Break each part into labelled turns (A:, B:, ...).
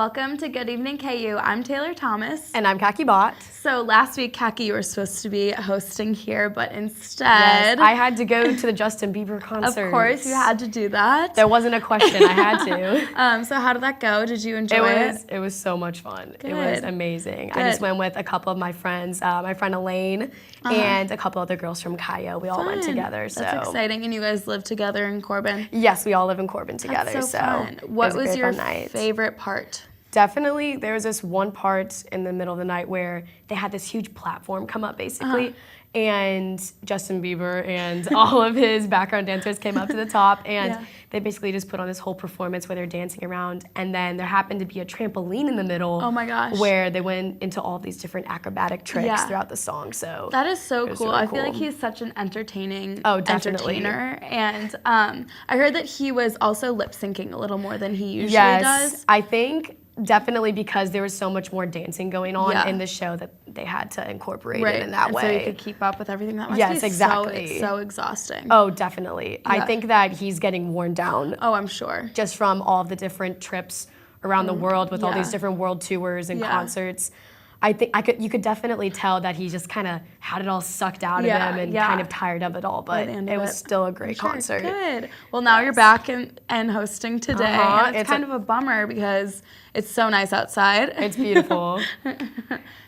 A: Welcome to Good Evening KU. I'm Taylor Thomas.
B: And I'm Kaki Bott.
A: So last week, Kaki, you were supposed to be hosting here, but instead...
B: Yes, I had to go to the Justin Bieber concert.
A: Of course, you had to do that.
B: There wasn't a question, I had to.
A: So how did that go? Did you enjoy it?
B: It was so much fun.
A: Good.
B: It was amazing.
A: Good.
B: I just went with a couple of my friends, my friend Elaine, and a couple other girls from KU. We all went together. So
A: that's exciting. And you guys live together in Corbin?
B: Yes, we all live in Corbin together.
A: That's so fun. What was your
B: night.
A: favorite part?
B: Definitely, there was this one part in the middle of the night where they had this huge platform come up, basically, and Justin Bieber and all of his background dancers came up to the top, and they basically just put on this whole performance where they're dancing around, and then there happened to be a trampoline in the middle.
A: Oh my gosh.
B: Where they went into all these different acrobatic tricks throughout the song. So
A: that is so cool.
B: Really
A: I feel like he's such an entertaining entertainer, and I heard that he was also lip syncing a little more than he usually does.
B: I think. Definitely because there was so much more dancing going on in the show that they had to incorporate it in that way.
A: So you could keep up with everything. That must be
B: exactly.
A: so exhausting.
B: Oh, definitely. Yeah. I think that he's getting worn down.
A: Oh, I'm sure.
B: Just from all of the different trips around the world with all these different world tours and concerts. I think you could definitely tell that he just kind of had it all sucked out of him and kind of tired of it all, but it was still a great concert.
A: Good. Well, now you're back and hosting today. And it's kind of a bummer because it's so nice outside.
B: It's beautiful.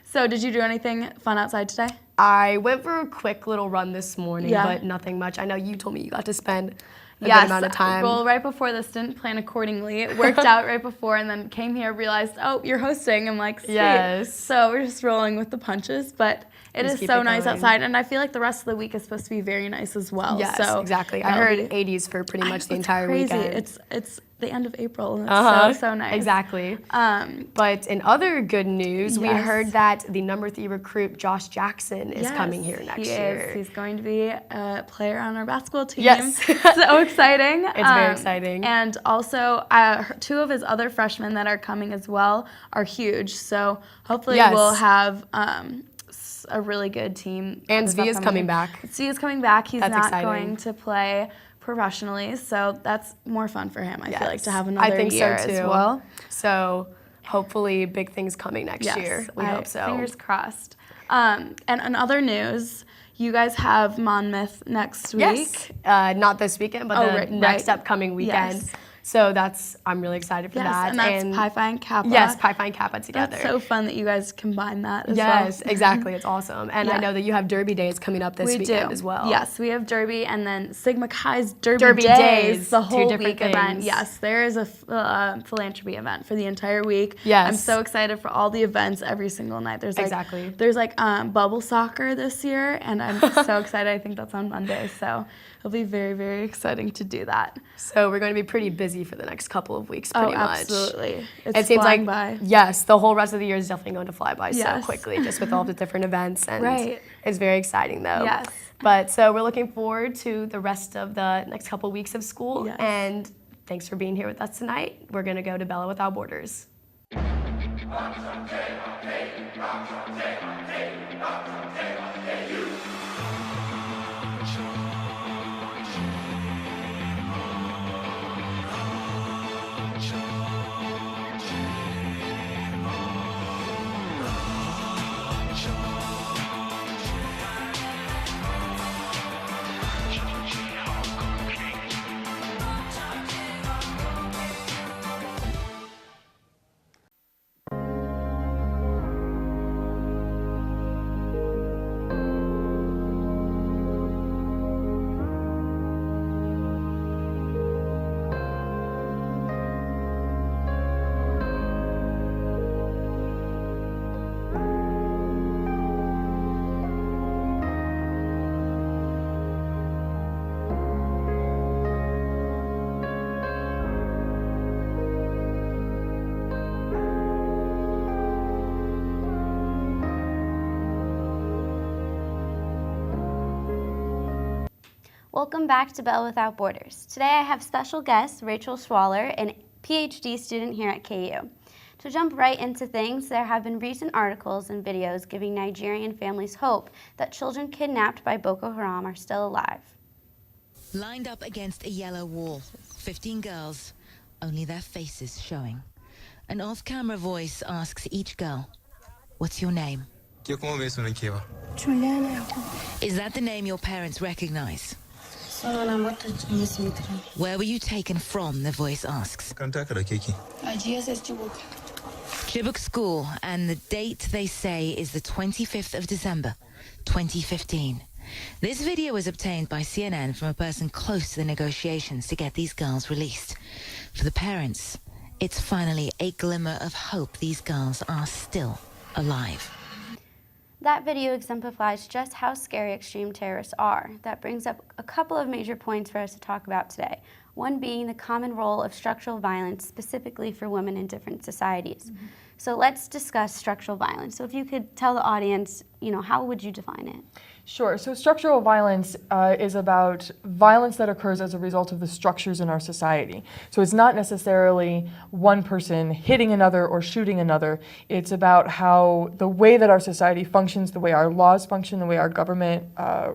A: So did you do anything fun outside today?
B: I went for a quick little run this morning, but nothing much. I know you told me you got to spend a good amount of time.
A: Well, right before this, didn't plan accordingly. It worked out right before, and then came here, realized, oh, you're hosting. I'm like, sweet. Yes. So we're just rolling with the punches, but it is so nice outside, and I feel like the rest of the week is supposed to be very nice as well.
B: Yes,
A: so
B: exactly. I heard 80s for pretty much the entire weekend.
A: It's the end of April, and it's so nice.
B: Exactly. But in other good news, we heard that the number 3 recruit, Josh Jackson, is coming here next year.
A: He's going to be a player on our basketball team.
B: Yes.
A: So exciting.
B: It's very exciting.
A: And also, 2 of his other freshmen that are coming as well are huge. So hopefully we'll have a really good team.
B: And Zvia's coming back.
A: Zvia's coming back. He's not going to play professionally, so that's more fun for him. I feel like to have another year as well.
B: So hopefully big things coming next year. We hope so.
A: Fingers crossed. And in other news, you guys have Monmouth next week.
B: Yes, not this weekend, but the next upcoming weekend.
A: Yes.
B: So I'm really excited for that.
A: And that's Pi Phi and Kappa.
B: Yes, Pi Phi and Kappa together.
A: That's so fun that you guys combine that as well.
B: Yes, exactly. It's awesome. And I know that you have Derby Days coming up this weekend as well.
A: Yes, we have Derby, and then Sigma Chi's Derby Days, the whole week event. Yes, there is a philanthropy event for the entire week.
B: Yes.
A: I'm so excited for all the events every single night. There's bubble soccer this year, and I'm so excited. I think that's on Monday, so it'll be very, very exciting to do that.
B: So we're going to be pretty busy for the next couple of weeks, pretty much.
A: Absolutely.
B: It seems like by. Yes, the whole rest of the year is definitely going to fly by so quickly, just with all the different events, and it's very exciting though.
A: Yes.
B: But so we're looking forward to the rest of the next couple of weeks of school, and thanks for being here with us tonight. We're going to go to Bella Without Borders.
C: Welcome back to Bella Without Borders. Today I have special guest Rachel Schwaller, an PhD student here at KU. To jump right into things, there have been recent articles and videos giving Nigerian families hope that children kidnapped by Boko Haram are still alive.
D: Lined up against a yellow wall, 15 girls, only their faces showing. An off-camera voice asks each girl, "What's your name?" Is that the name your parents recognize? Where were you taken from, the voice asks. Chibok School, and the date they say is the 25th of December, 2015. This video was obtained by CNN from a person close to the negotiations to get these girls released. For the parents, it's finally a glimmer of hope these girls are still alive.
C: That video exemplifies just how scary extreme terrorists are. That brings up a couple of major points for us to talk about today. One being the common role of structural violence, specifically for women in different societies. So let's discuss structural violence. So if you could tell the audience, how would you define it?
E: Sure. So structural violence is about violence that occurs as a result of the structures in our society. So it's not necessarily one person hitting another or shooting another. It's about how the way that our society functions, the way our laws function, the way our government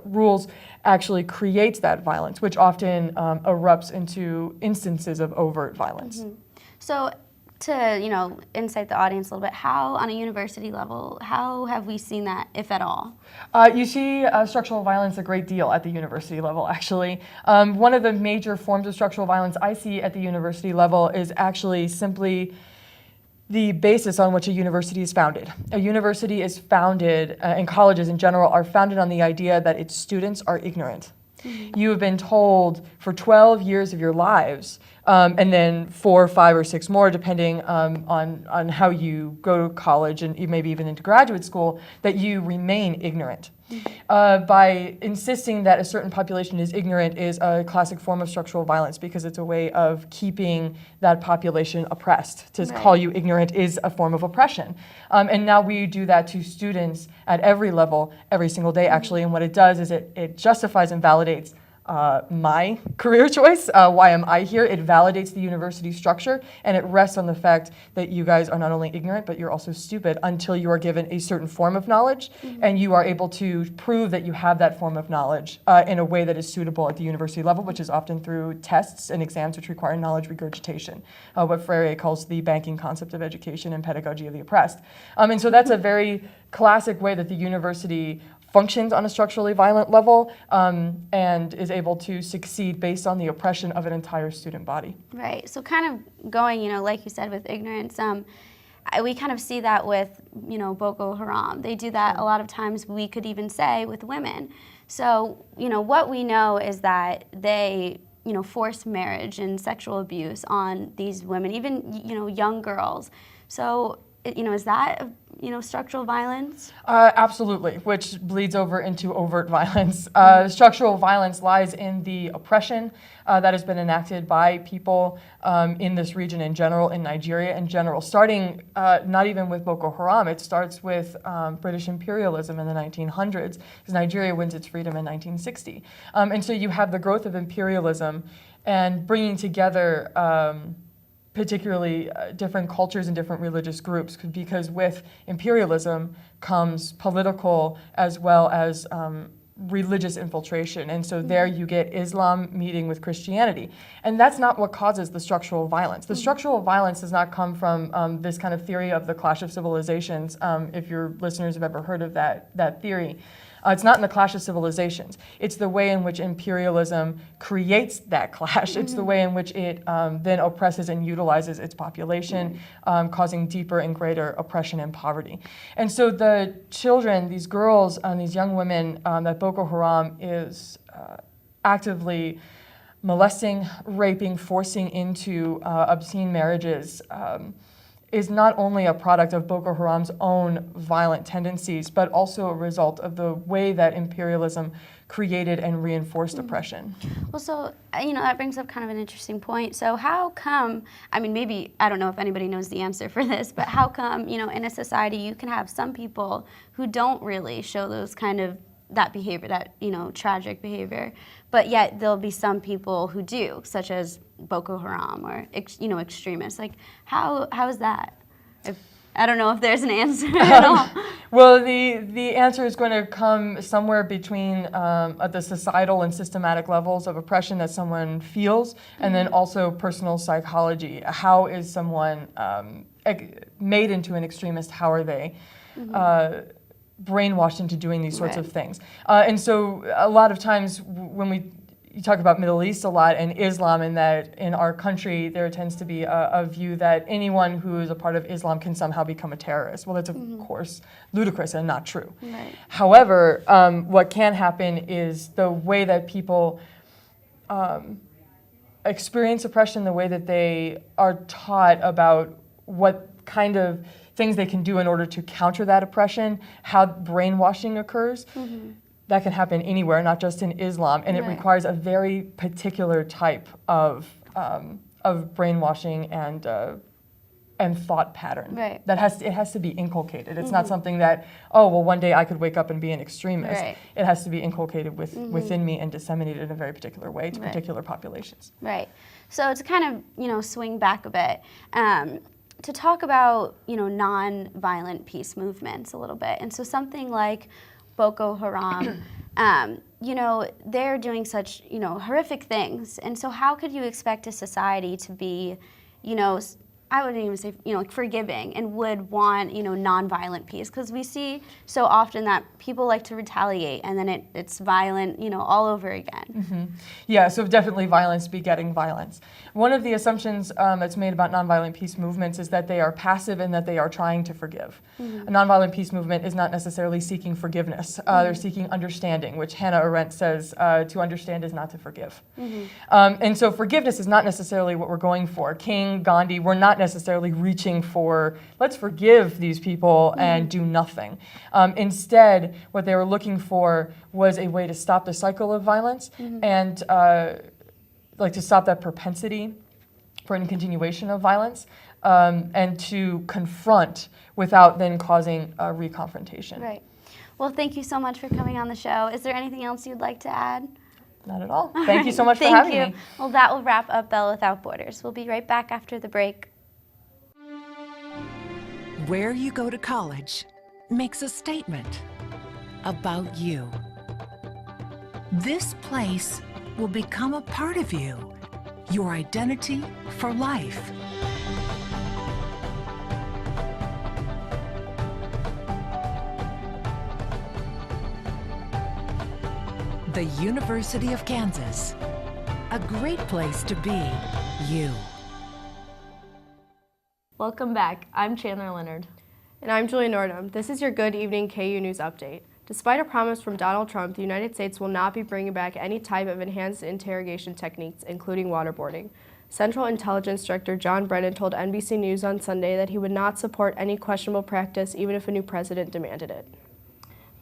E: rules actually creates that violence, which often erupts into instances of overt violence.
C: So to, insight the audience a little bit, how, on a university level, how have we seen that, if at all?
E: You see structural violence a great deal at the university level, actually. One of the major forms of structural violence I see at the university level is actually simply the basis on which a university is founded. A university is founded, and colleges in general are founded on the idea that its students are ignorant. You have been told for 12 years of your lives, and then 4, 5, or 6 more, depending on how you go to college and maybe even into graduate school, that you remain ignorant. By insisting that a certain population is ignorant is a classic form of structural violence because it's a way of keeping that population oppressed. To call you ignorant is a form of oppression. And now we do that to students at every level, every single day, actually. And what it does is it justifies and validates my career choice. Why am I here? It validates the university structure, and it rests on the fact that you guys are not only ignorant, but you're also stupid until you are given a certain form of knowledge, and you are able to prove that you have that form of knowledge in a way that is suitable at the university level, which is often through tests and exams which require knowledge regurgitation, what Freire calls the banking concept of education and pedagogy of the oppressed. And so that's a very classic way that the university functions on a structurally violent level and is able to succeed based on the oppression of an entire student body.
C: Right. So kind of going, like you said, with ignorance, we kind of see that with, Boko Haram. They do that a lot of times, we could even say, with women. So, what we know is that they, force marriage and sexual abuse on these women, even, young girls. So, is that, structural violence?
E: Absolutely, which bleeds over into overt violence. Structural violence lies in the oppression that has been enacted by people in this region in general, in Nigeria in general, starting not even with Boko Haram. It starts with British imperialism in the 1900s, because Nigeria wins its freedom in 1960. And so you have the growth of imperialism and bringing together particularly different cultures and different religious groups, because with imperialism comes political as well as religious infiltration. And so there you get Islam meeting with Christianity. And that's not what causes the structural violence. The structural violence does not come from this kind of theory of the clash of civilizations, if your listeners have ever heard of that theory. It's not in the clash of civilizations. It's the way in which imperialism creates that clash. It's the way in which it then oppresses and utilizes its population, causing deeper and greater oppression and poverty. And so the children, these girls, these young women that Boko Haram is actively molesting, raping, forcing into obscene marriages, is not only a product of Boko Haram's own violent tendencies, but also a result of the way that imperialism created and reinforced oppression.
C: Well, so, that brings up kind of an interesting point. So how come, maybe, I don't know if anybody knows the answer for this, but how come, in a society you can have some people who don't really show those kind of, that behavior, that, tragic behavior, but yet there'll be some people who do, such as Boko Haram or, extremists. Like, how is that? I don't know if there's an answer at all.
E: Well, the answer is going to come somewhere between the societal and systematic levels of oppression that someone feels, and then also personal psychology. How is someone made into an extremist, how are they brainwashed into doing these sorts of things? And so a lot of times when you talk about Middle East a lot and Islam, and that in our country there tends to be a view that anyone who is a part of Islam can somehow become a terrorist. Well, that's of course ludicrous and not true.
C: Right.
E: However, what can happen is the way that people experience oppression, the way that they are taught about what kind of things they can do in order to counter that oppression, how brainwashing occurs. That can happen anywhere, not just in Islam, and it requires a very particular type of brainwashing and thought pattern.
C: Right.
E: It has to be inculcated. It's not something that, oh well, one day I could wake up and be an extremist.
C: Right.
E: It has to be inculcated within me and disseminated in a very particular way to particular populations.
C: Right. So to kind of swing back a bit. To talk about non-violent peace movements a little bit, and so something like Boko Haram, they're doing such horrific things, and so how could you expect a society to be, I wouldn't even say forgiving and would want non-violent peace, because we see so often that people like to retaliate and then it's violent all over again.
E: Yeah, so definitely violence begetting violence. One of the assumptions that's made about nonviolent peace movements is that they are passive and that they are trying to forgive. A nonviolent peace movement is not necessarily seeking forgiveness. They're seeking understanding, which Hannah Arendt says to understand is not to forgive. And so forgiveness is not necessarily what we're going for. King, Gandhi, we're not necessarily reaching for, let's forgive these people and do nothing. Instead, what they were looking for was a way to stop the cycle of violence and to stop that propensity for a continuation of violence, and to confront without then causing a reconfrontation.
C: Right. Well, thank you so much for coming on the show. Is there anything else you'd like to add?
E: Not at all. Thank you so much for having me.
C: Well, that will wrap up Bell Without Borders. We'll be right back after the break.
F: Where you go to college makes a statement about you. This place will become a part of you, your identity for life. The University of Kansas, a great place to be you.
B: Welcome back. I'm Chandler Leonard. And I'm Julie Nordham. This is your Good Evening KU News Update. Despite a promise from Donald Trump, the United States will not be bringing back any type of enhanced interrogation techniques, including waterboarding. Central Intelligence Director John Brennan told NBC News on Sunday that he would not support any questionable practice, even if a new president demanded it.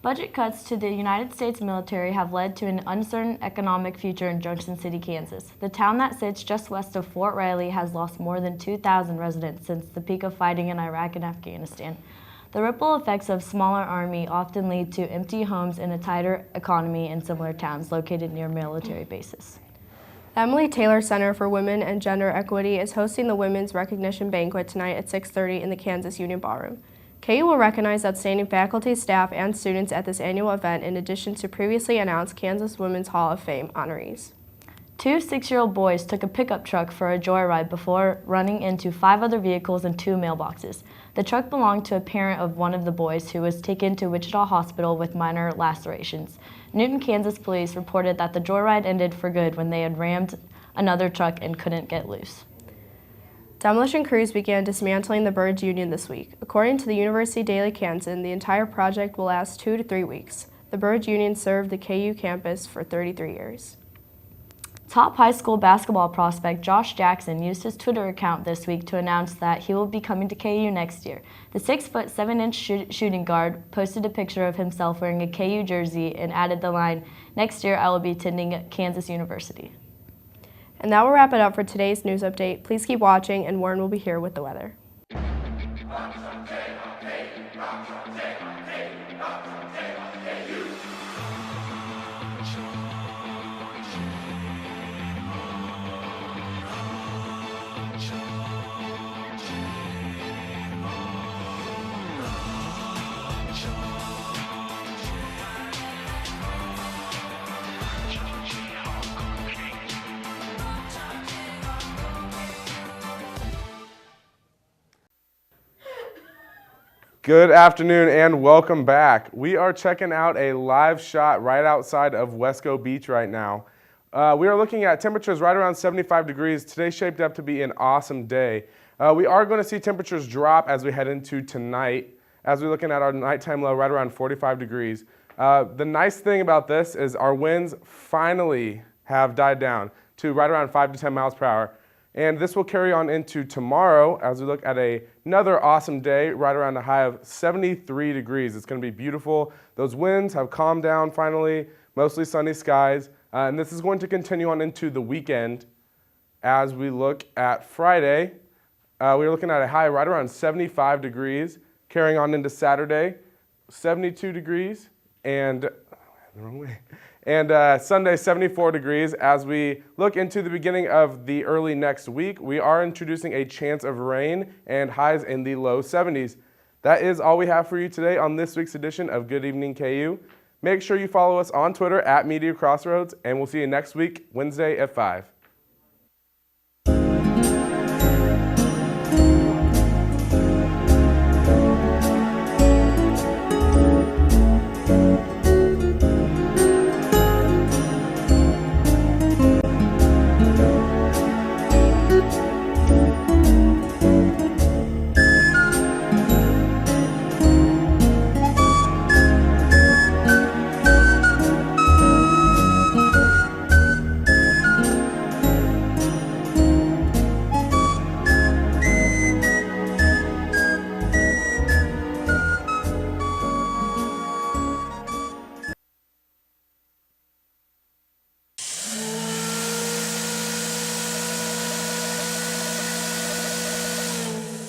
B: Budget cuts to the United States military have led to an uncertain economic future in Junction City, Kansas. The town that sits just west of Fort Riley has lost more than 2,000 residents since the peak of fighting in Iraq and Afghanistan. The ripple effects of smaller army often lead to empty homes and a tighter economy in similar towns located near military bases. Emily Taylor Center for Women and Gender Equity is hosting the Women's Recognition Banquet tonight at 6:30 in the Kansas Union Ballroom. KU will recognize outstanding faculty, staff, and students at this annual event in addition to previously announced Kansas Women's Hall of Fame honorees. Two 6-year-old boys took a pickup truck for a joyride before running into 5 other vehicles and 2 mailboxes. The truck belonged to a parent of one of the boys who was taken to Wichita Hospital with minor lacerations. Newton, Kansas police reported that the joyride ended for good when they had rammed another truck and couldn't get loose. Demolition crews began dismantling the Birds Union this week. According to the University Daily Kansan, the entire project will last 2 to 3 weeks. The Birds Union served the KU campus for 33 years. Top high school basketball prospect Josh Jackson used his Twitter account this week to announce that he will be coming to KU next year. The 6' 7" shooting guard posted a picture of himself wearing a KU jersey and added the line, "Next year I will be attending Kansas University." And that will wrap it up for today's news update. Please keep watching, and Warren will be here with the weather.
G: Good afternoon and welcome back. We are checking out a live shot right outside of Wesco Beach right now. We are looking at temperatures right around 75 degrees. Today's shaped up to be an awesome day. We are going to see temperatures drop as we head into tonight, as we're looking at our nighttime low right around 45 degrees. The nice thing about this is our winds finally have died down to right around 5 to 10 miles per hour. And this will carry on into tomorrow as we look at another awesome day right around a high of 73 degrees. It's going to be beautiful. Those winds have calmed down finally, mostly sunny skies. And this is going to continue on into the weekend as we look at Friday. We're looking at a high right around 75 degrees, carrying on into Saturday, 72 degrees, and Sunday, 74 degrees. As we look into the beginning of the early next week, we are introducing a chance of rain and highs in the low 70s. That is all we have for you today on this week's edition of Good Evening KU. Make sure you follow us on Twitter at Media Crossroads, and we'll see you next week, Wednesday at 5.